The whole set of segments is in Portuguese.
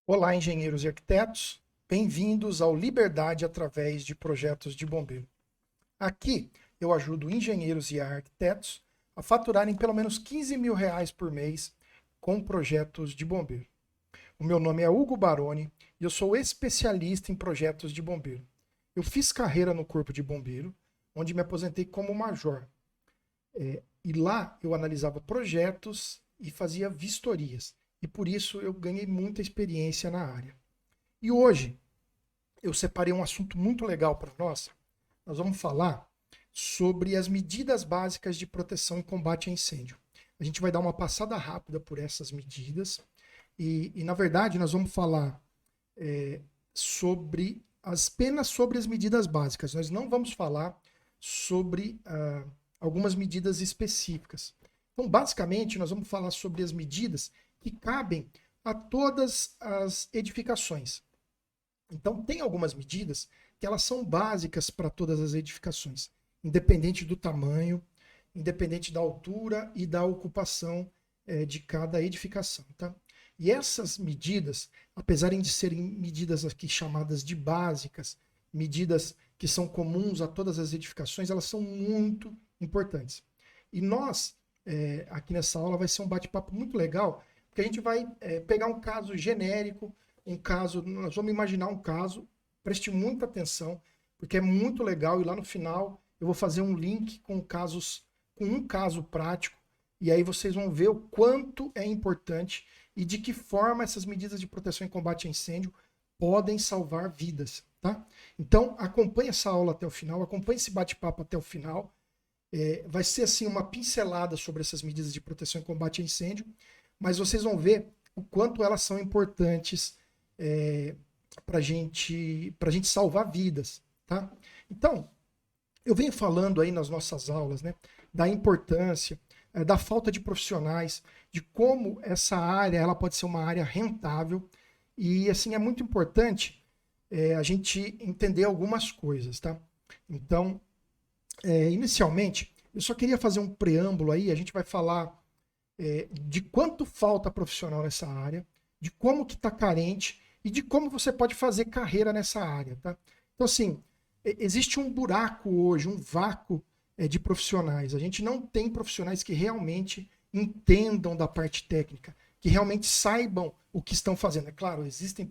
Olá, engenheiros e arquitetos. Bem-vindos ao Liberdade através de projetos de bombeiro. Aqui eu ajudo engenheiros e arquitetos a faturarem pelo menos R$ 15.000 por mês com projetos de bombeiro. O meu nome é Hugo Baroni e eu sou especialista em projetos de bombeiro. Eu fiz carreira no Corpo de Bombeiro, onde me aposentei como major. E lá eu analisava projetos e fazia vistorias. E por isso eu ganhei muita experiência na área. E hoje eu separei um assunto muito legal para nós. Nós vamos falar sobre as medidas básicas de proteção e combate a incêndio. A gente vai dar uma passada rápida por essas medidas e na verdade, nós vamos falar apenas sobre as medidas básicas. Nós não vamos falar sobre algumas medidas específicas. Então, basicamente, nós vamos falar sobre as medidas que cabem a todas as edificações. Então, tem algumas medidas que elas são básicas para todas as edificações, independente do tamanho, independente da altura e da ocupação de cada edificação. Tá? E essas medidas, apesar de serem medidas aqui chamadas de básicas, medidas que são comuns a todas as edificações, elas são muito importantes. E nós, aqui nessa aula, vai ser um bate-papo muito legal, porque a gente vai pegar um caso genérico, nós vamos imaginar um caso, preste muita atenção, porque é muito legal, e lá no final eu vou fazer um link com um caso prático, e aí vocês vão ver o quanto é importante e de que forma essas medidas de proteção e combate a incêndio podem salvar vidas, tá? Então, acompanhe essa aula até o final, acompanhe esse bate-papo até o final. Vai ser assim uma pincelada sobre essas medidas de proteção e combate a incêndio, mas vocês vão ver o quanto elas são importantes para gente salvar vidas, tá? Então, eu venho falando aí nas nossas aulas, né, da importância, da falta de profissionais, de como essa área ela pode ser uma área rentável e assim é muito importante a gente entender algumas coisas, tá? Então, inicialmente, eu só queria fazer um preâmbulo aí, a gente vai falar de quanto falta profissional nessa área, de como que está carente e de como você pode fazer carreira nessa área, tá? Então, assim, existe um buraco hoje, um vácuo de profissionais. A gente não tem profissionais que realmente entendam da parte técnica, que realmente saibam o que estão fazendo. É claro, existem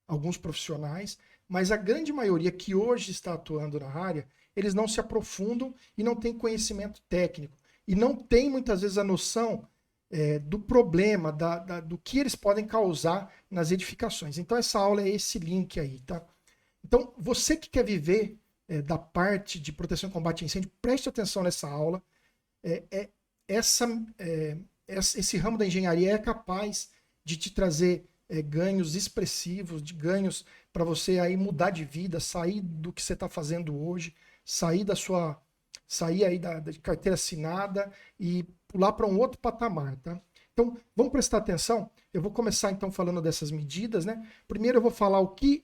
alguns profissionais, mas a grande maioria que hoje está atuando na área, eles não se aprofundam e não têm conhecimento técnico. E não tem muitas vezes a noção do problema, do que eles podem causar nas edificações. Então essa aula é esse link aí, tá? Então você que quer viver da parte de proteção e combate a incêndio, preste atenção nessa aula. Esse ramo da engenharia é capaz de te trazer ganhos expressivos, de ganhos para você aí mudar de vida, sair do que você está fazendo hoje, sair aí da carteira assinada e pular para um outro patamar, tá? Então, vamos prestar atenção. Eu vou começar então falando dessas medidas, né? Primeiro eu vou falar o que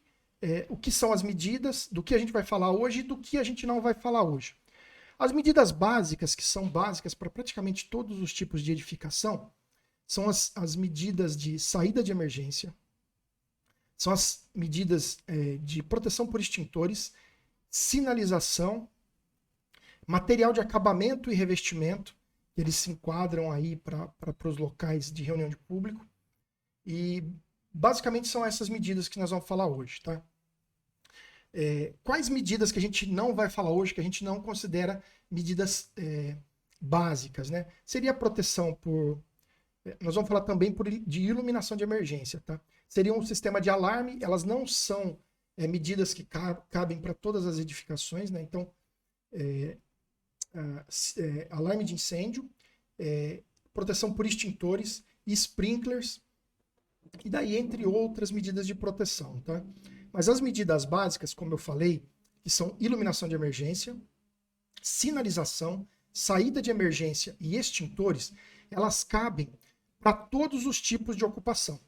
são as medidas, do que a gente vai falar hoje e do que a gente não vai falar hoje. As medidas básicas, que são básicas para praticamente todos os tipos de edificação, são as medidas de saída de emergência, são as medidas de proteção por extintores, sinalização, material de acabamento e revestimento, eles se enquadram aí para os locais de reunião de público. E basicamente são essas medidas que nós vamos falar hoje, tá? Quais medidas que a gente não vai falar hoje, que a gente não considera medidas básicas, né? Seria a proteção por... Nós vamos falar também de iluminação de emergência, tá? Seria um sistema de alarme, elas não são medidas que cabem para todas as edificações, né? Então, alarme de incêndio, proteção por extintores, sprinklers, e daí entre outras medidas de proteção, tá? Mas as medidas básicas, como eu falei, que são iluminação de emergência, sinalização, saída de emergência e extintores, elas cabem para todos os tipos de ocupação,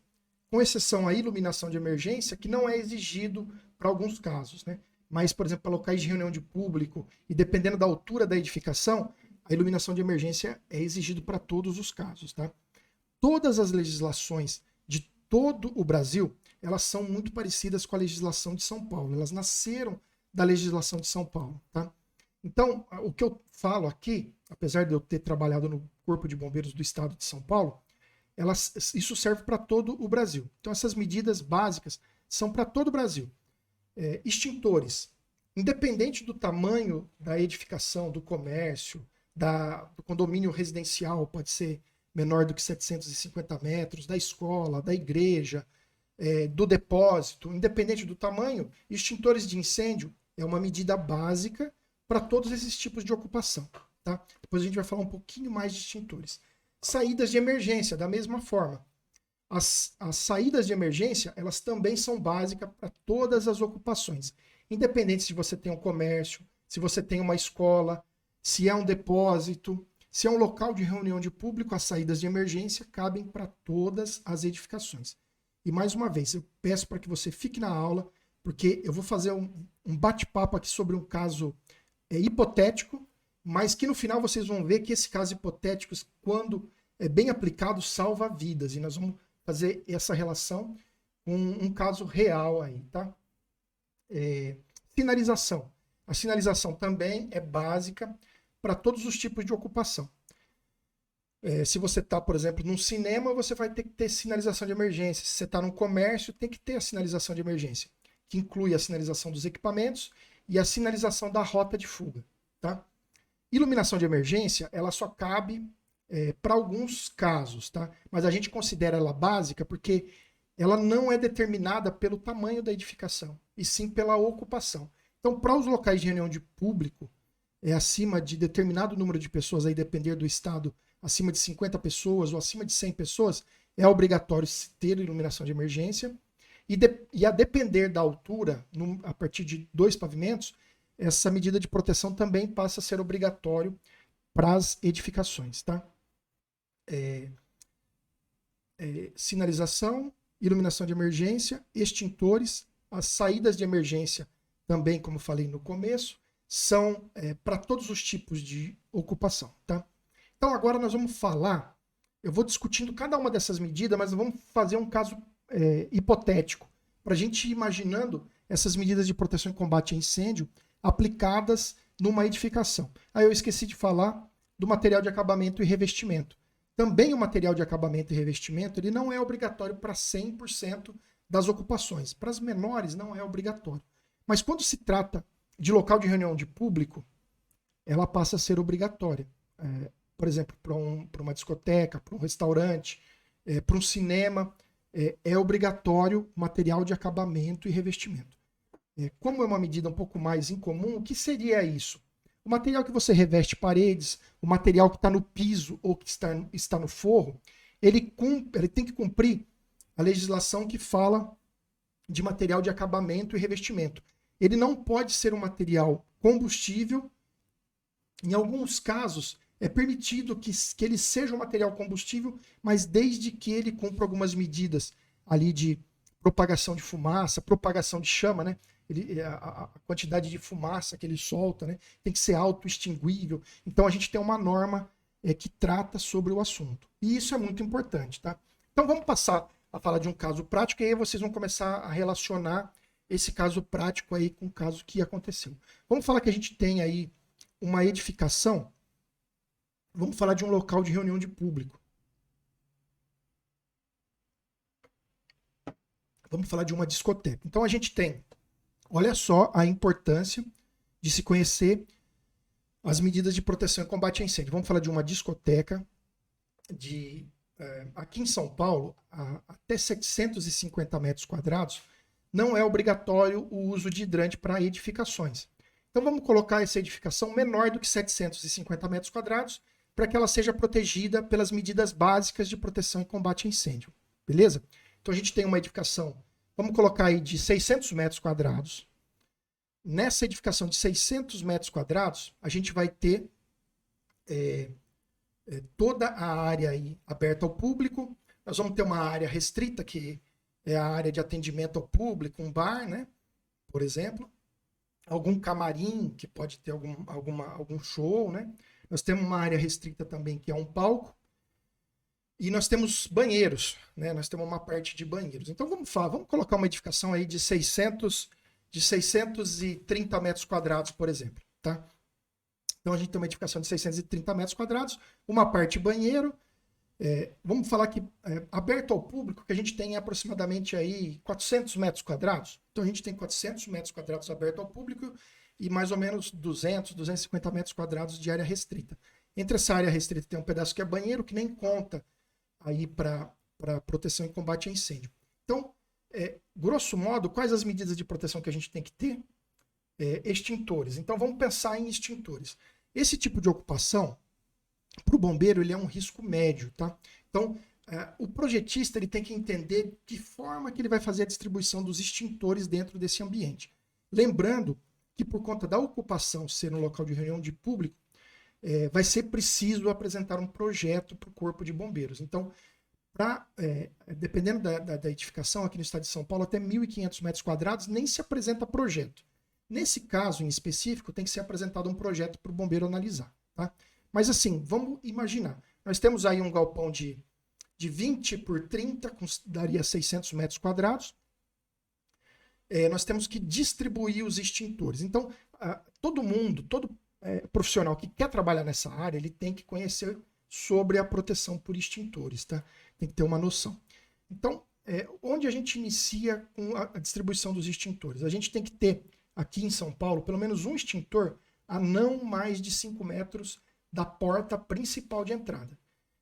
com exceção à iluminação de emergência, que não é exigido para alguns casos, né? Mas, por exemplo, para locais de reunião de público e dependendo da altura da edificação, a iluminação de emergência é exigido para todos os casos, tá? Todas as legislações de todo o Brasil, elas são muito parecidas com a legislação de São Paulo. Elas nasceram da legislação de São Paulo, tá? Então, o que eu falo aqui, apesar de eu ter trabalhado no Corpo de Bombeiros do Estado de São Paulo, isso serve para todo o Brasil. Então, essas medidas básicas são para todo o Brasil. Extintores, independente do tamanho da edificação, do comércio, do condomínio residencial, pode ser menor do que 750 metros, da escola, da igreja, do depósito, independente do tamanho, extintores de incêndio é uma medida básica para todos esses tipos de ocupação. Tá? Depois a gente vai falar um pouquinho mais de extintores. Saídas de emergência, da mesma forma. As saídas de emergência, elas também são básicas para todas as ocupações. Independente se você tem um comércio, se você tem uma escola, se é um depósito, se é um local de reunião de público, as saídas de emergência cabem para todas as edificações. E mais uma vez, eu peço para que você fique na aula, porque eu vou fazer um bate-papo aqui sobre um caso hipotético, mas que no final vocês vão ver que esse caso hipotético, quando é bem aplicado, salva vidas. E nós vamos fazer essa relação com um caso real aí, tá? Sinalização. A sinalização também é básica para todos os tipos de ocupação. Se você está, por exemplo, num cinema, você vai ter que ter sinalização de emergência. Se você está num comércio, tem que ter a sinalização de emergência, que inclui a sinalização dos equipamentos e a sinalização da rota de fuga. Tá? Iluminação de emergência, ela só cabe para alguns casos, tá? Mas a gente considera ela básica porque ela não é determinada pelo tamanho da edificação, e sim pela ocupação. Então, para os locais de reunião de público, acima de determinado número de pessoas, aí depender do estado, acima de 50 pessoas ou acima de 100 pessoas, é obrigatório ter iluminação de emergência. E a depender da altura, a partir de 2 pavimentos, essa medida de proteção também passa a ser obrigatório para as edificações. Tá? Sinalização, iluminação de emergência, extintores, as saídas de emergência também, como falei no começo, são para todos os tipos de ocupação. Tá? Então agora nós vamos falar, eu vou discutindo cada uma dessas medidas, mas vamos fazer um caso hipotético, para a gente ir imaginando essas medidas de proteção e combate a incêndio aplicadas numa edificação. Aí eu esqueci de falar do material de acabamento e revestimento. Também o material de acabamento e revestimento ele não é obrigatório para 100% das ocupações. Para as menores não é obrigatório. Mas quando se trata de local de reunião de público, ela passa a ser obrigatória. Por exemplo, para uma discoteca, para um restaurante, para um cinema, é obrigatório material de acabamento e revestimento. Como é uma medida um pouco mais incomum, o que seria isso? O material que você reveste paredes, o material que está no piso ou que está no forro, ele tem que cumprir a legislação que fala de material de acabamento e revestimento. Ele não pode ser um material combustível. Em alguns casos, é permitido que ele seja um material combustível, mas desde que ele cumpra algumas medidas ali de propagação de fumaça, propagação de chama, né? A quantidade de fumaça que ele solta, né? Tem que ser autoextinguível. Então a gente tem uma norma que trata sobre o assunto. E isso é muito importante, tá? Então vamos passar a falar de um caso prático e aí vocês vão começar a relacionar esse caso prático aí com o caso que aconteceu. Vamos falar que a gente tem aí uma edificação. Vamos falar de um local de reunião de público. Vamos falar de uma discoteca. Então a gente tem, olha só a importância de se conhecer as medidas de proteção e combate a incêndio. Vamos falar de uma discoteca aqui em São Paulo, até 750 metros quadrados, não é obrigatório o uso de hidrante para edificações. Então vamos colocar essa edificação menor do que 750 metros quadrados para que ela seja protegida pelas medidas básicas de proteção e combate a incêndio. Beleza? Então a gente tem uma edificação, vamos colocar aí de 600 metros quadrados. Nessa edificação de 600 metros quadrados, a gente vai ter toda a área aí aberta ao público. Nós vamos ter uma área restrita, que é a área de atendimento ao público, um bar, né? Por exemplo. Algum camarim, que pode ter algum show, né? Nós temos uma área restrita também, que é um palco. E nós temos banheiros, né? Nós temos uma parte de banheiros. Então vamos colocar uma edificação aí de 630 metros quadrados, por exemplo, tá? Então a gente tem uma edificação de 630 metros quadrados, uma parte banheiro. Vamos falar que aberto ao público, que a gente tem aproximadamente aí 400 metros quadrados. Então a gente tem 400 metros quadrados aberto ao público e mais ou menos 200, 250 metros quadrados de área restrita. Entre essa área restrita tem um pedaço que é banheiro, que nem conta aí para proteção e combate a incêndio. Então, grosso modo, quais as medidas de proteção que a gente tem que ter? Extintores. Então vamos pensar em extintores. Esse tipo de ocupação, para o bombeiro, ele é um risco médio, tá? Então, o projetista ele tem que entender de forma que ele vai fazer a distribuição dos extintores dentro desse ambiente. Lembrando que por conta da ocupação ser um local de reunião de público, vai ser preciso apresentar um projeto para o Corpo de Bombeiros. Então, dependendo da edificação, aqui no estado de São Paulo, até 1.500 metros quadrados, nem se apresenta projeto. Nesse caso em específico, tem que ser apresentado um projeto para o bombeiro analisar. Tá? Mas assim, vamos imaginar. Nós temos aí um galpão de 20 por 30, daria 600 metros quadrados. Nós temos que distribuir os extintores. Então, todo profissional que quer trabalhar nessa área, ele tem que conhecer sobre a proteção por extintores, tá? Tem que ter uma noção. Então, onde a gente inicia com a distribuição dos extintores? A gente tem que ter, aqui em São Paulo, pelo menos um extintor a não mais de 5 metros da porta principal de entrada.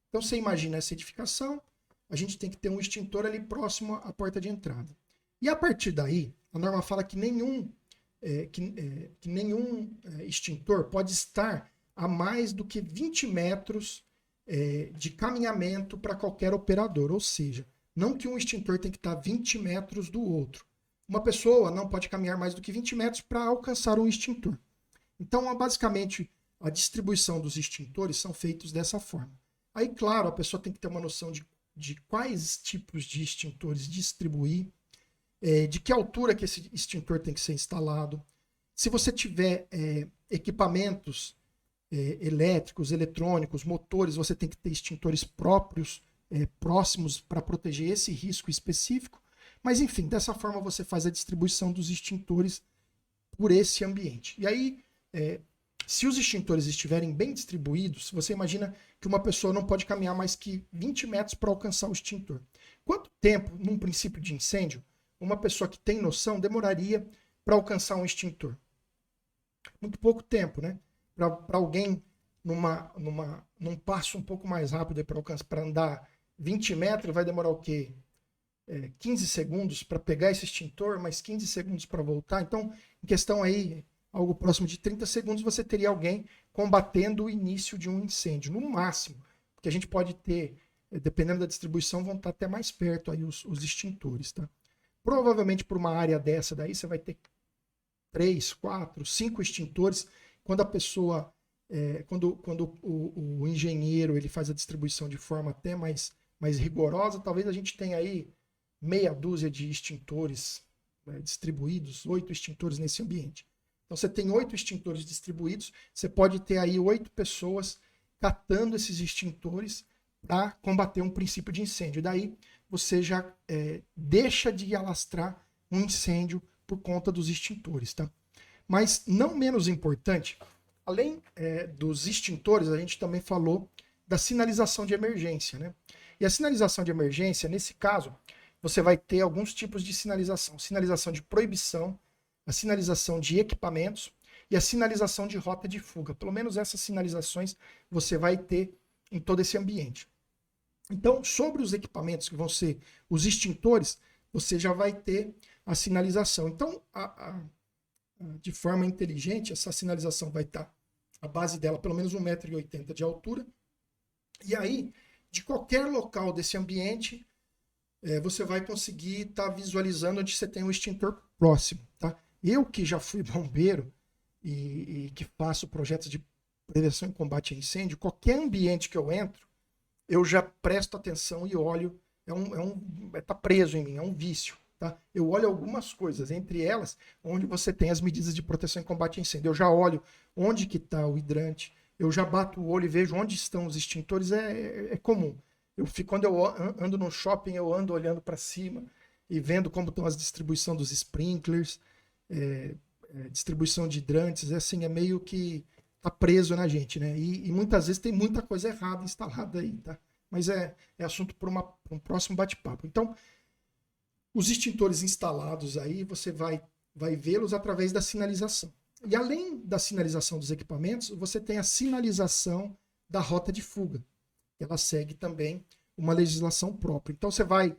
Então, você imagina essa edificação, a gente tem que ter um extintor ali próximo à porta de entrada. E a partir daí, a norma fala que nenhum extintor pode estar a mais do que 20 metros de caminhamento para qualquer operador. Ou seja, não que um extintor tem que estar 20 metros do outro. Uma pessoa não pode caminhar mais do que 20 metros para alcançar um extintor. Então, basicamente, a distribuição dos extintores são feitos dessa forma. Aí, claro, a pessoa tem que ter uma noção de quais tipos de extintores distribuir, de que altura que esse extintor tem que ser instalado. Se você tiver equipamentos elétricos, eletrônicos, motores, você tem que ter extintores próprios, próximos para proteger esse risco específico. Mas, enfim, dessa forma você faz a distribuição dos extintores por esse ambiente. E aí, se os extintores estiverem bem distribuídos, você imagina que uma pessoa não pode caminhar mais que 20 metros para alcançar o extintor. Quanto tempo, num princípio de incêndio, uma pessoa que tem noção demoraria para alcançar um extintor? Muito pouco tempo, né? Para alguém num passo um pouco mais rápido para andar 20 metros, vai demorar o quê? 15 segundos para pegar esse extintor, mais 15 segundos para voltar. Então, em questão aí, algo próximo de 30 segundos, você teria alguém combatendo o início de um incêndio, no máximo. Porque a gente pode ter, dependendo da distribuição, vão estar até mais perto aí os extintores, tá? Provavelmente por uma área dessa daí, você vai ter 3, 4, 5 extintores. Quando a pessoa, quando o engenheiro ele faz a distribuição de forma até mais rigorosa, talvez a gente tenha aí meia dúzia de extintores distribuídos, 8 extintores nesse ambiente. Então você tem 8 extintores distribuídos, você pode ter aí 8 pessoas catando esses extintores para combater um princípio de incêndio. Daí você já deixa de alastrar um incêndio por conta dos extintores, tá? Mas não menos importante, além dos extintores, a gente também falou da sinalização de emergência, né? E a sinalização de emergência, nesse caso, você vai ter alguns tipos de sinalização. Sinalização de proibição, a sinalização de equipamentos e a sinalização de rota de fuga. Pelo menos essas sinalizações você vai ter em todo esse ambiente. Então, sobre os equipamentos que vão ser os extintores, você já vai ter a sinalização. Então, de forma inteligente, essa sinalização vai estar, a base dela, pelo menos 1,80 m de altura. E aí, de qualquer local desse ambiente, você vai conseguir estar visualizando onde você tem um extintor próximo, tá? Eu que já fui bombeiro e que faço projetos de prevenção e combate a incêndio, qualquer ambiente que eu entro, eu já presto atenção e olho, tá preso em mim, é um vício, tá? Eu olho algumas coisas, entre elas, onde você tem as medidas de proteção e combate a incêndio. Eu já olho onde que está o hidrante, eu já bato o olho e vejo onde estão os extintores, é comum. Quando eu ando no shopping, eu ando olhando para cima e vendo como estão as distribuição dos sprinklers, distribuição de hidrantes, assim, é meio que tá preso na gente, né? E muitas vezes tem muita coisa errada instalada aí, tá? Mas é assunto para um próximo bate-papo. Então, os extintores instalados aí, você vai vê-los através da sinalização. E além da sinalização dos equipamentos, você tem a sinalização da rota de fuga. Ela segue também uma legislação própria. Então, você vai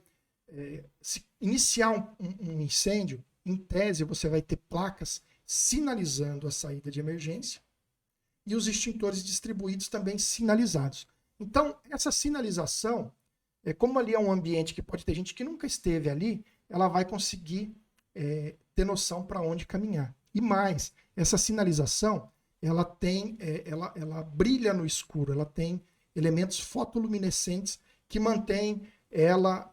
se iniciar um incêndio, em tese, você vai ter placas sinalizando a saída de emergência e os extintores distribuídos também sinalizados. Então, essa sinalização, como ali é um ambiente que pode ter gente que nunca esteve ali, ela vai conseguir ter noção para onde caminhar. E mais, essa sinalização, ela brilha no escuro, ela tem elementos fotoluminescentes que mantêm ela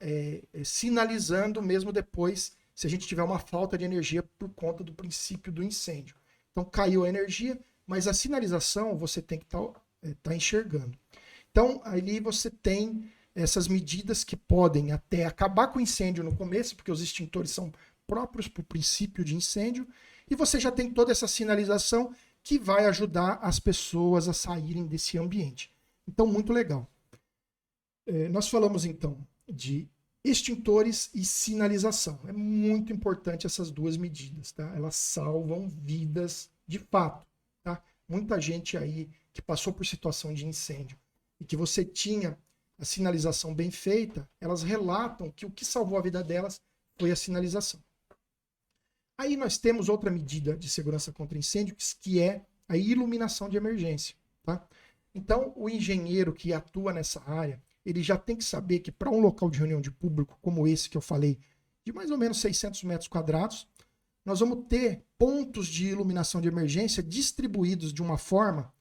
sinalizando mesmo depois, se a gente tiver uma falta de energia por conta do princípio do incêndio. Então caiu a energia, mas a sinalização você tem que tá enxergando. Então ali você tem essas medidas que podem até acabar com o incêndio no começo, porque os extintores são próprios para o princípio de incêndio, e você já tem toda essa sinalização que vai ajudar as pessoas a saírem desse ambiente. Então, muito legal. Nós falamos, então, de extintores e sinalização. É muito importante essas duas medidas, tá? Elas salvam vidas de fato, tá? Muita gente aí que passou por situação de incêndio e que você tinha a sinalização bem feita, elas relatam que o que salvou a vida delas foi a sinalização. Aí nós temos outra medida de segurança contra incêndio, que é a iluminação de emergência, tá? Então, o engenheiro que atua nessa área, ele já tem que saber que para um local de reunião de público como esse que eu falei, de mais ou menos 600 metros quadrados, nós vamos ter pontos de iluminação de emergência distribuídos de uma forma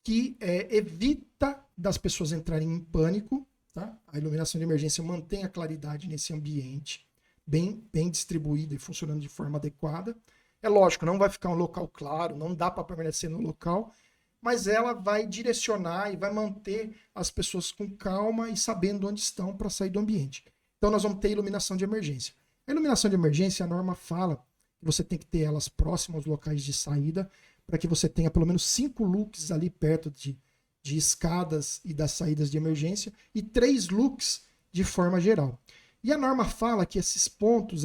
que evita das pessoas entrarem em pânico, tá? A iluminação de emergência mantém a claridade nesse ambiente, bem distribuído e funcionando de forma adequada. É lógico, não vai ficar um local claro, não dá para permanecer no local, mas ela vai direcionar e vai manter as pessoas com calma e sabendo onde estão para sair do ambiente. Então nós vamos ter iluminação de emergência. A iluminação de emergência, a norma fala que você tem que ter elas próximas aos locais de saída, para que você tenha pelo menos 5 lux ali perto de escadas e das saídas de emergência, e 3 lux de forma geral. E a norma fala que esses pontos,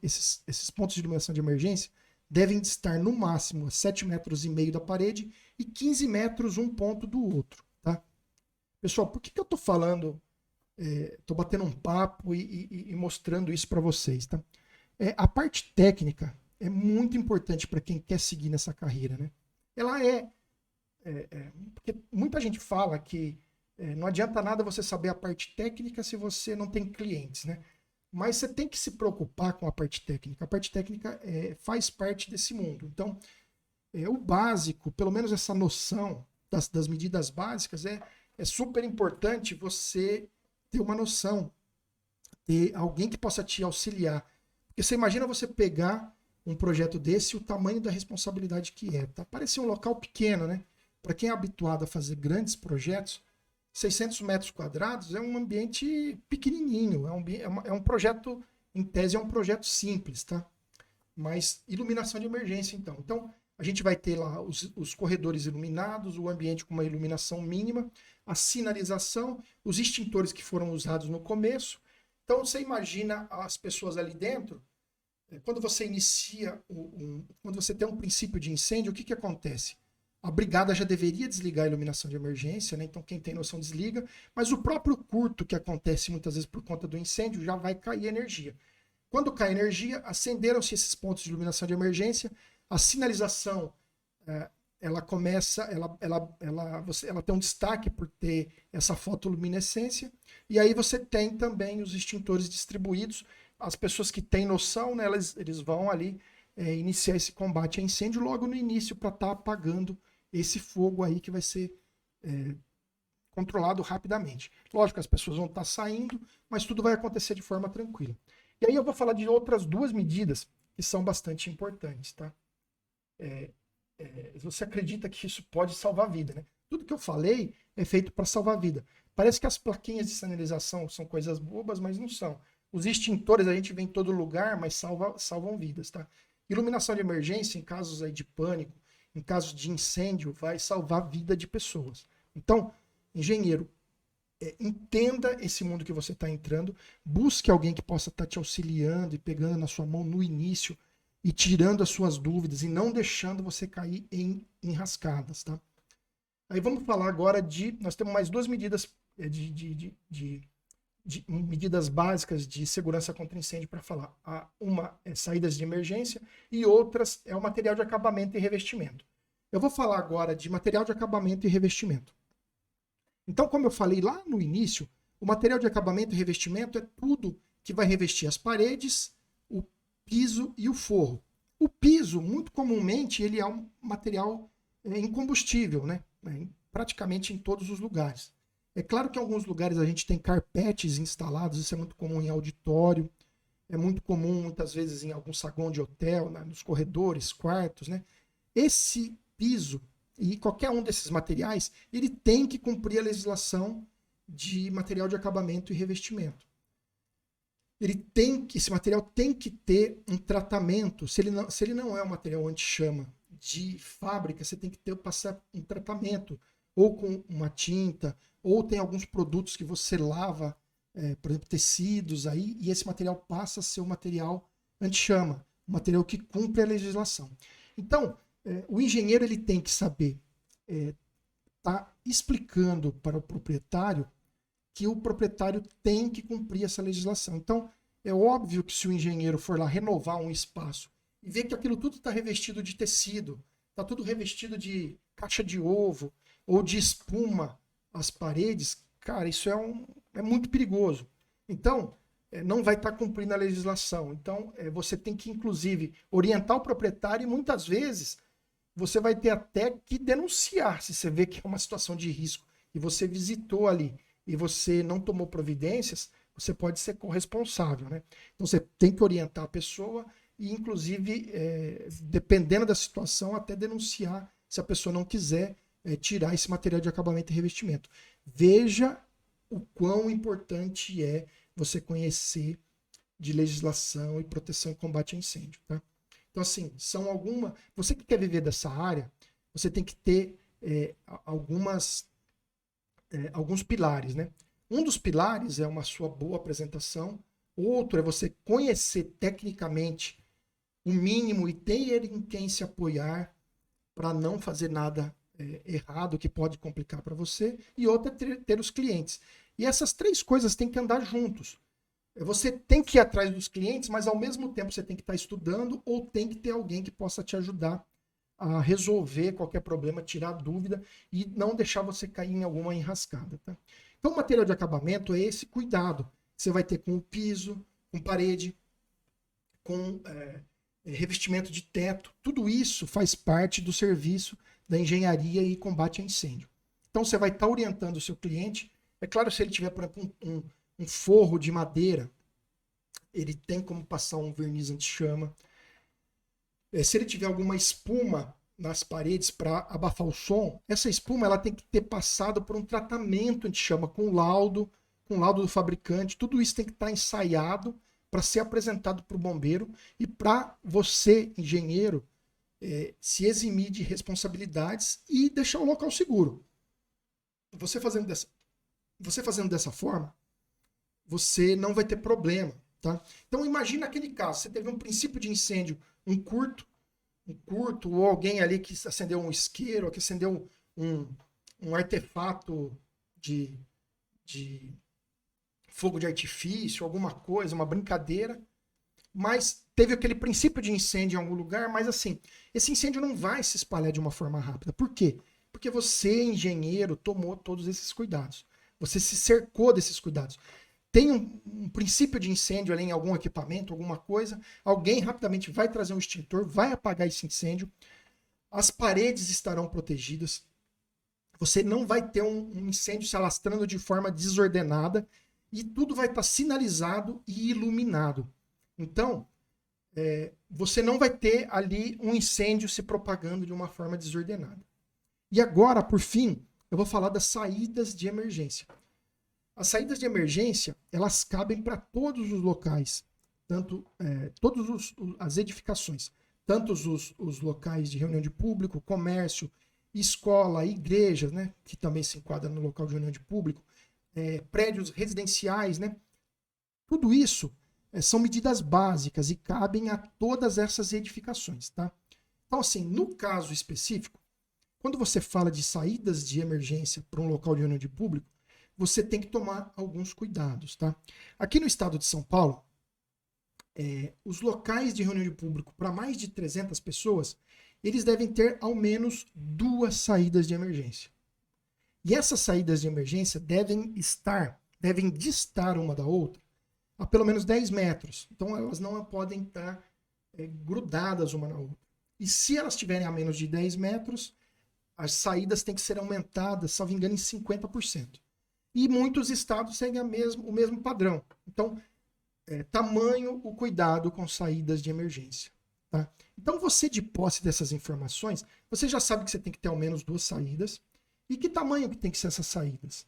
esses pontos de iluminação de emergência devem estar no máximo a 7,5 metros da parede e 15 metros um ponto do outro, tá? Pessoal, por que eu tô falando, tô batendo um papo e mostrando isso para vocês, tá? A parte técnica é muito importante para quem quer seguir nessa carreira, né? Ela porque muita gente fala que não adianta nada você saber a parte técnica se você não tem clientes, né? Mas você tem que se preocupar com a parte técnica. A parte técnica faz parte desse mundo. Então, o básico, pelo menos essa noção das medidas básicas, é super importante você ter uma noção, ter alguém que possa te auxiliar. Porque você imagina você pegar um projeto desse e o tamanho da responsabilidade que é. Tá? Parece um local pequeno, né? Para quem é habituado a fazer grandes projetos, 600 metros quadrados é um ambiente pequenininho, é um projeto, em tese é um projeto simples, tá? Mas iluminação de emergência, então. Então, a gente vai ter lá os corredores iluminados, o ambiente com uma iluminação mínima, a sinalização, os extintores que foram usados no começo. Então, você imagina as pessoas ali dentro, quando você inicia, quando você tem um princípio de incêndio, o que acontece? A brigada já deveria desligar a iluminação de emergência, né? Então quem tem noção desliga, mas o próprio curto que acontece muitas vezes por conta do incêndio já vai cair energia. Quando cai energia, acenderam-se esses pontos de iluminação de emergência, a sinalização ela começa, ela tem um destaque por ter essa fotoluminescência, e aí você tem também os extintores distribuídos, as pessoas que têm noção, né, eles vão ali iniciar esse combate a incêndio logo no início para estar apagando esse fogo aí que vai ser controlado rapidamente. Lógico, as pessoas vão estar saindo, mas tudo vai acontecer de forma tranquila. E aí eu vou falar de outras 2 medidas que são bastante importantes, tá? Você acredita que isso pode salvar a vida, né? Tudo que eu falei é feito para salvar a vida. Parece que as plaquinhas de sinalização são coisas bobas, mas não são. Os extintores a gente vê em todo lugar, mas salvam vidas, tá? Iluminação de emergência, em casos aí de pânico, em casos de incêndio, vai salvar a vida de pessoas. Então, engenheiro, entenda esse mundo que você está entrando, busque alguém que possa estar te auxiliando e pegando na sua mão no início e tirando as suas dúvidas e não deixando você cair em enrascadas, tá? Aí vamos falar agora nós temos mais duas medidas de medidas básicas de segurança contra incêndio para falar. Uma é saídas de emergência e outras é o material de acabamento e revestimento. Eu vou falar agora de material de acabamento e revestimento. Então, como eu falei lá no início, o material de acabamento e revestimento é tudo que vai revestir as paredes, o piso e o forro. O piso, muito comumente, ele é um material incombustível, né? Praticamente em todos os lugares. É claro que em alguns lugares a gente tem carpetes instalados, isso é muito comum em auditório, é muito comum muitas vezes em algum saguão de hotel, nos corredores, quartos, né? Esse piso e qualquer um desses materiais, ele tem que cumprir a legislação de material de acabamento e revestimento. Esse material tem que ter um tratamento. Se ele não é um material anti-chama de fábrica, você tem que passar um tratamento, ou com uma tinta, ou tem alguns produtos que você lava, por exemplo, tecidos aí, e esse material passa a ser um material anti-chama, um material que cumpre a legislação. Então, o engenheiro ele tem que saber tá explicando para o proprietário que o proprietário tem que cumprir essa legislação. Então, é óbvio que se o engenheiro for lá renovar um espaço e ver que aquilo tudo está revestido de tecido, está tudo revestido de caixa de ovo ou de espuma as paredes, cara, isso é muito perigoso. Então, não vai estar cumprindo a legislação. Então, você tem que, inclusive, orientar o proprietário e muitas vezes você vai ter até que denunciar se você vê que é uma situação de risco e você visitou ali e você não tomou providências, você pode ser corresponsável, né? Então você tem que orientar a pessoa e, inclusive, dependendo da situação, até denunciar se a pessoa não quiser tirar esse material de acabamento e revestimento. Veja o quão importante é você conhecer de legislação e proteção e combate a incêndio, tá? Então, assim, você que quer viver dessa área, você tem que ter alguns pilares, né? Um dos pilares é uma sua boa apresentação, outro é você conhecer tecnicamente o mínimo e ter em quem se apoiar para não fazer nada errado que pode complicar para você, e outro é ter os clientes. E essas três coisas têm que andar juntos. Você tem que ir atrás dos clientes, mas ao mesmo tempo você tem que estar estudando ou tem que ter alguém que possa te ajudar a resolver qualquer problema, tirar dúvida e não deixar você cair em alguma enrascada, tá? Então, o material de acabamento é esse cuidado que você vai ter com o piso, com parede, com revestimento de teto. Tudo isso faz parte do serviço da engenharia e combate a incêndio. Então, você vai estar orientando o seu cliente. É claro, se ele tiver, por exemplo, um forro de madeira, ele tem como passar um verniz anti-chama. Se ele tiver alguma espuma nas paredes para abafar o som, essa espuma ela tem que ter passado por um tratamento anti-chama com laudo do fabricante. Tudo isso tem que estar ensaiado para ser apresentado para o bombeiro e para você, engenheiro, se eximir de responsabilidades e deixar o local seguro. Você fazendo dessa forma, você não vai ter problema, tá? Então imagina aquele caso, você teve um princípio de incêndio, um curto, ou alguém ali que acendeu um isqueiro, ou que acendeu um artefato de fogo de artifício, alguma coisa, uma brincadeira, mas teve aquele princípio de incêndio em algum lugar, mas assim, esse incêndio não vai se espalhar de uma forma rápida. Por quê? Porque você, engenheiro, tomou todos esses cuidados. Você se cercou desses cuidados. Tem um princípio de incêndio ali em algum equipamento, alguma coisa, alguém rapidamente vai trazer um extintor, vai apagar esse incêndio, as paredes estarão protegidas, você não vai ter um incêndio se alastrando de forma desordenada e tudo vai estar sinalizado e iluminado. Então, você não vai ter ali um incêndio se propagando de uma forma desordenada. E agora, por fim, eu vou falar das saídas de emergência. As saídas de emergência, elas cabem para todos os locais, tanto todas as edificações, tanto os locais de reunião de público, comércio, escola, igrejas, né, que também se enquadra no local de reunião de público, prédios residenciais, né, tudo isso são medidas básicas e cabem a todas essas edificações, tá? Então, assim, no caso específico, quando você fala de saídas de emergência para um local de reunião de público, você tem que tomar alguns cuidados, tá? Aqui no estado de São Paulo, os locais de reunião de público para mais de 300 pessoas, eles devem ter ao menos 2 saídas de emergência. E essas saídas de emergência devem distar uma da outra a pelo menos 10 metros. Então elas não podem estar grudadas uma na outra. E se elas estiverem a menos de 10 metros, as saídas têm que ser aumentadas, salvo engano, em 50%. E muitos estados seguem o mesmo padrão. Então, tamanho o cuidado com saídas de emergência. Tá? Então, você de posse dessas informações, você já sabe que você tem que ter ao menos 2 saídas. E que tamanho que tem que ser essas saídas?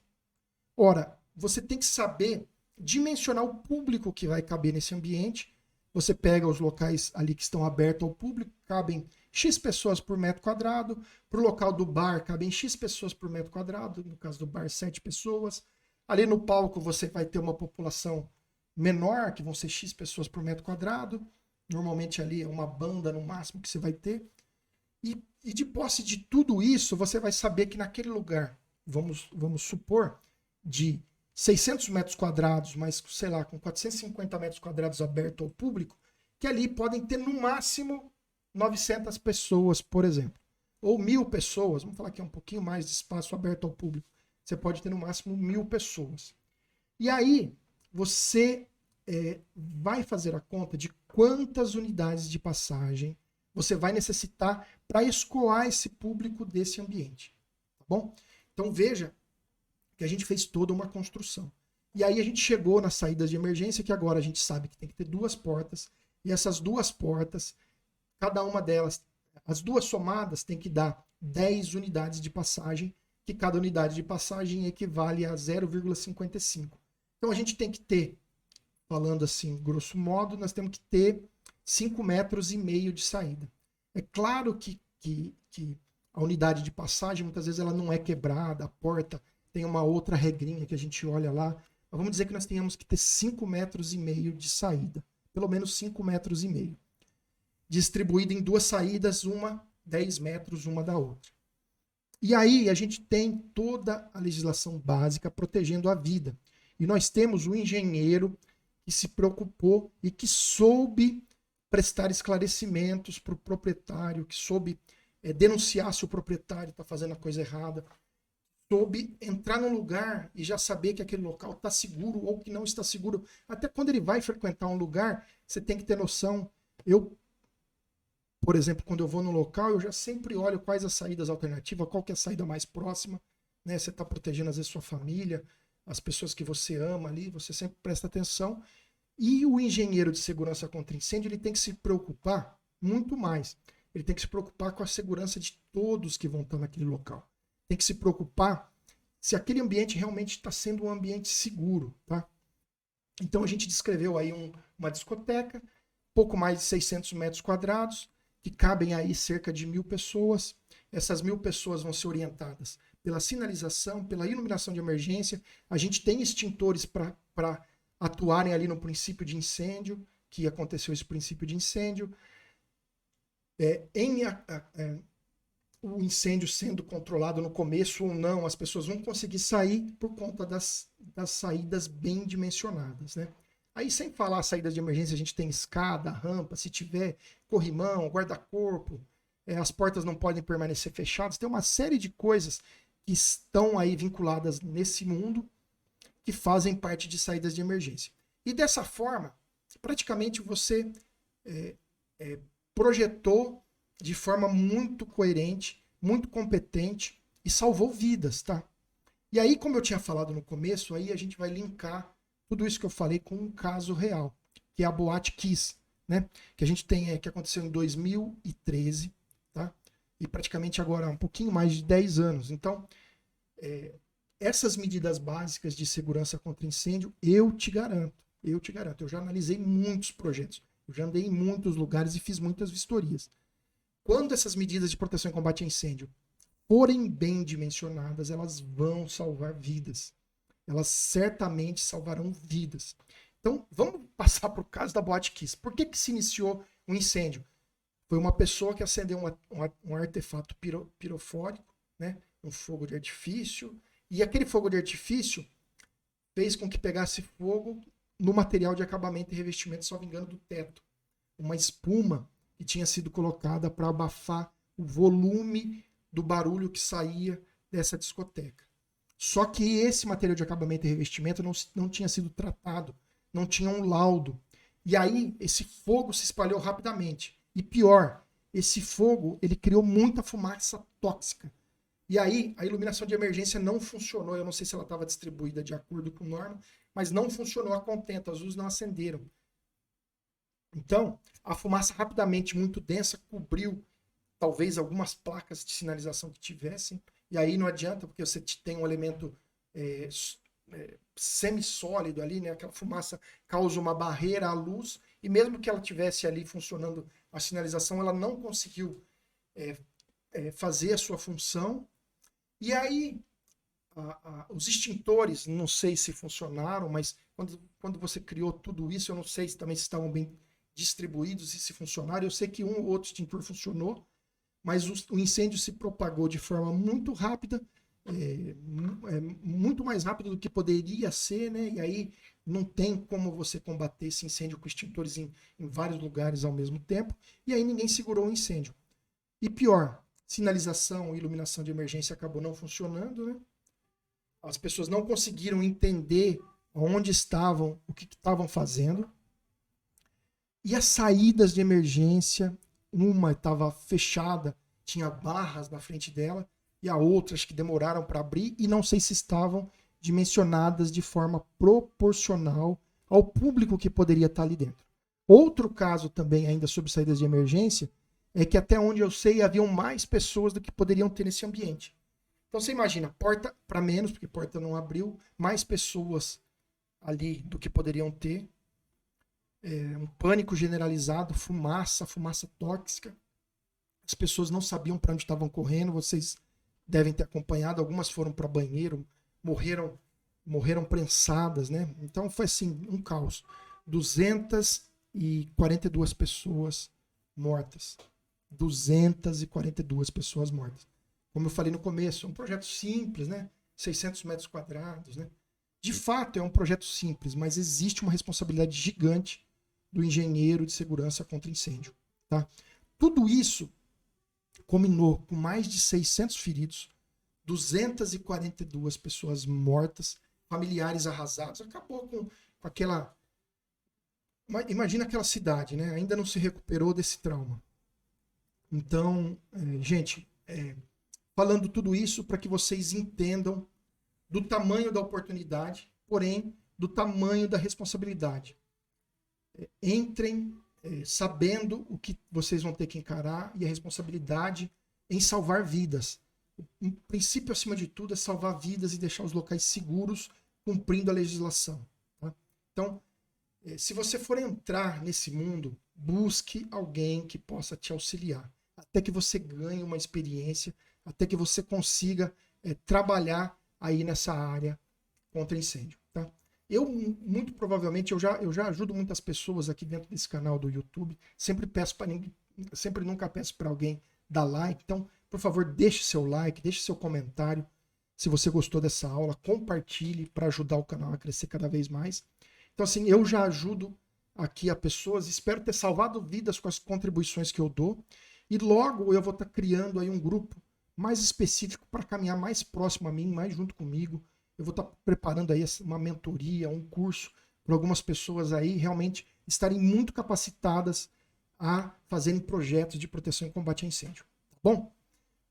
Ora, você tem que saber dimensionar o público que vai caber nesse ambiente. Você pega os locais ali que estão abertos ao público, cabem X pessoas por metro quadrado. Para o local do bar, cabem X pessoas por metro quadrado. No caso do bar, 7 pessoas. Ali no palco, você vai ter uma população menor, que vão ser X pessoas por metro quadrado. Normalmente ali é uma banda no máximo que você vai ter. E de posse de tudo isso, você vai saber que naquele lugar, vamos supor, de 600 metros quadrados, mas, sei lá, com 450 metros quadrados aberto ao público, que ali podem ter no máximo 900 pessoas, por exemplo. Ou 1.000 pessoas, vamos falar que é um pouquinho mais de espaço aberto ao público. Você pode ter no máximo 1.000 pessoas. E aí, você vai fazer a conta de quantas unidades de passagem você vai necessitar para escoar esse público desse ambiente. Tá bom? Então veja que a gente fez toda uma construção. E aí a gente chegou nas saídas de emergência, que agora a gente sabe que tem que ter 2 portas, e essas 2 portas, cada uma delas, as 2 somadas tem que dar 10 unidades de passagem, que cada unidade de passagem equivale a 0,55. Então a gente tem que ter, falando assim, grosso modo, nós temos que ter 5,5 metros de saída. É claro que a unidade de passagem, muitas vezes, ela não é quebrada, a porta tem uma outra regrinha que a gente olha lá. Mas vamos dizer que nós tenhamos que ter 5,5 metros de saída. Pelo menos 5,5 metros. Distribuído em 2 saídas, uma 10 metros uma da outra. E aí a gente tem toda a legislação básica protegendo a vida. E nós temos o engenheiro que se preocupou e que soube prestar esclarecimentos para o proprietário, que soube denunciar se o proprietário está fazendo a coisa errada, soube entrar num lugar e já saber que aquele local está seguro ou que não está seguro. Até quando ele vai frequentar um lugar, você tem que ter noção. Eu, por exemplo, quando eu vou no local, eu já sempre olho quais as saídas alternativas, qual que é a saída mais próxima, né? Você está protegendo, às vezes, sua família, as pessoas que você ama ali, você sempre presta atenção. E o engenheiro de segurança contra incêndio, ele tem que se preocupar muito mais. Ele tem que se preocupar com a segurança de todos que vão estar naquele local. Tem que se preocupar se aquele ambiente realmente está sendo um ambiente seguro, tá? Então a gente descreveu aí uma discoteca, pouco mais de 600 metros quadrados, que cabem aí cerca de 1.000 pessoas. Essas 1.000 pessoas vão ser orientadas pela sinalização, pela iluminação de emergência. A gente tem extintores para atuarem ali no princípio de incêndio, que aconteceu esse princípio de incêndio. O incêndio sendo controlado no começo ou não, as pessoas vão conseguir sair por conta das saídas bem dimensionadas, né? Aí, sem falar saídas de emergência, a gente tem escada, rampa, se tiver corrimão, guarda-corpo, as portas não podem permanecer fechadas. Tem uma série de coisas que estão aí vinculadas nesse mundo que fazem parte de saídas de emergência. E dessa forma, praticamente você projetou de forma muito coerente, muito competente e salvou vidas, tá? E aí, como eu tinha falado no começo, aí a gente vai linkar tudo isso que eu falei com um caso real, que é a Boate Kiss, né? Que a gente tem, que aconteceu em 2013, tá? E praticamente agora há um pouquinho mais de 10 anos. Então, essas medidas básicas de segurança contra incêndio, eu te garanto, eu já analisei muitos projetos, eu já andei em muitos lugares e fiz muitas vistorias. Quando essas medidas de proteção e combate a incêndio forem bem dimensionadas, elas vão salvar vidas. Elas certamente salvarão vidas. Então, vamos passar para o caso da Boate Kiss. Por que se iniciou um incêndio? Foi uma pessoa que acendeu um artefato pirofórico, né? Um fogo de artifício, e aquele fogo de artifício fez com que pegasse fogo no material de acabamento e revestimento, se não me engano, do teto. Uma espuma que tinha sido colocada para abafar o volume do barulho que saía dessa discoteca. Só que esse material de acabamento e revestimento não tinha sido tratado, não tinha um laudo. E aí esse fogo se espalhou rapidamente. E pior, esse fogo ele criou muita fumaça tóxica. E aí a iluminação de emergência não funcionou. Eu não sei se ela estava distribuída de acordo com norma, mas não funcionou a contento, as luzes não acenderam. Então, a fumaça rapidamente muito densa cobriu talvez algumas placas de sinalização que tivessem, e aí não adianta, porque você tem um elemento semissólido ali, né? Aquela fumaça causa uma barreira à luz, e mesmo que ela tivesse ali funcionando a sinalização, ela não conseguiu fazer a sua função. E aí, os extintores, não sei se funcionaram, mas quando você criou tudo isso, eu não sei se também estavam bem distribuídos e se funcionaram. Eu sei que um ou outro extintor funcionou, mas o incêndio se propagou de forma muito rápida, muito mais rápido do que poderia ser, né? E aí não tem como você combater esse incêndio com extintores em vários lugares ao mesmo tempo, e aí ninguém segurou o incêndio. E pior, sinalização e iluminação de emergência acabou não funcionando, né? As pessoas não conseguiram entender onde estavam, o que estavam fazendo. E as saídas de emergência, uma estava fechada, tinha barras na frente dela, e a outra acho que demoraram para abrir, e não sei se estavam dimensionadas de forma proporcional ao público que poderia estar ali dentro. Outro caso também, ainda sobre saídas de emergência, é que até onde eu sei, haviam mais pessoas do que poderiam ter nesse ambiente. Então você imagina, porta para menos, porque porta não abriu, mais pessoas ali do que poderiam ter, um pânico generalizado, fumaça tóxica. As pessoas não sabiam para onde estavam correndo, vocês devem ter acompanhado, algumas foram para banheiro, morreram prensadas, né? Então foi assim, um caos. 242 pessoas mortas. 242 pessoas mortas. Como eu falei no começo, é um projeto simples, né? 600 metros quadrados, né? De fato, é um projeto simples, mas existe uma responsabilidade gigante do engenheiro de segurança contra incêndio, tá? Tudo isso culminou com mais de 600 feridos, 242 pessoas mortas, familiares arrasados. Acabou com aquela... Imagina aquela cidade, né? Ainda não se recuperou desse trauma. Então, gente, falando tudo isso para que vocês entendam do tamanho da oportunidade, porém, do tamanho da responsabilidade. Entrem sabendo o que vocês vão ter que encarar e a responsabilidade em salvar vidas. O princípio, acima de tudo, é salvar vidas e deixar os locais seguros, cumprindo a legislação. Tá? Então, se você for entrar nesse mundo, busque alguém que possa te auxiliar, até que você ganhe uma experiência, até que você consiga trabalhar aí nessa área contra incêndio. Tá? Eu, muito provavelmente, eu já ajudo muitas pessoas aqui dentro desse canal do YouTube. Sempre nunca peço para alguém dar like. Então, por favor, deixe seu like, deixe seu comentário. Se você gostou dessa aula, compartilhe para ajudar o canal a crescer cada vez mais. Então, assim, eu já ajudo aqui a pessoas. Espero ter salvado vidas com as contribuições que eu dou. E logo eu vou estar criando aí um grupo mais específico para caminhar mais próximo a mim, mais junto comigo. Eu vou estar preparando aí uma mentoria, um curso para algumas pessoas aí realmente estarem muito capacitadas a fazerem projetos de proteção e combate a incêndio. Tá bom?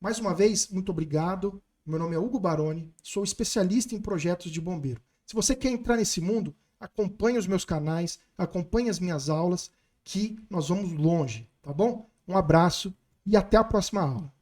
Mais uma vez, muito obrigado. Meu nome é Hugo Baroni, sou especialista em projetos de bombeiro. Se você quer entrar nesse mundo, acompanhe os meus canais, acompanhe as minhas aulas, que nós vamos longe, tá bom? Um abraço e até a próxima aula.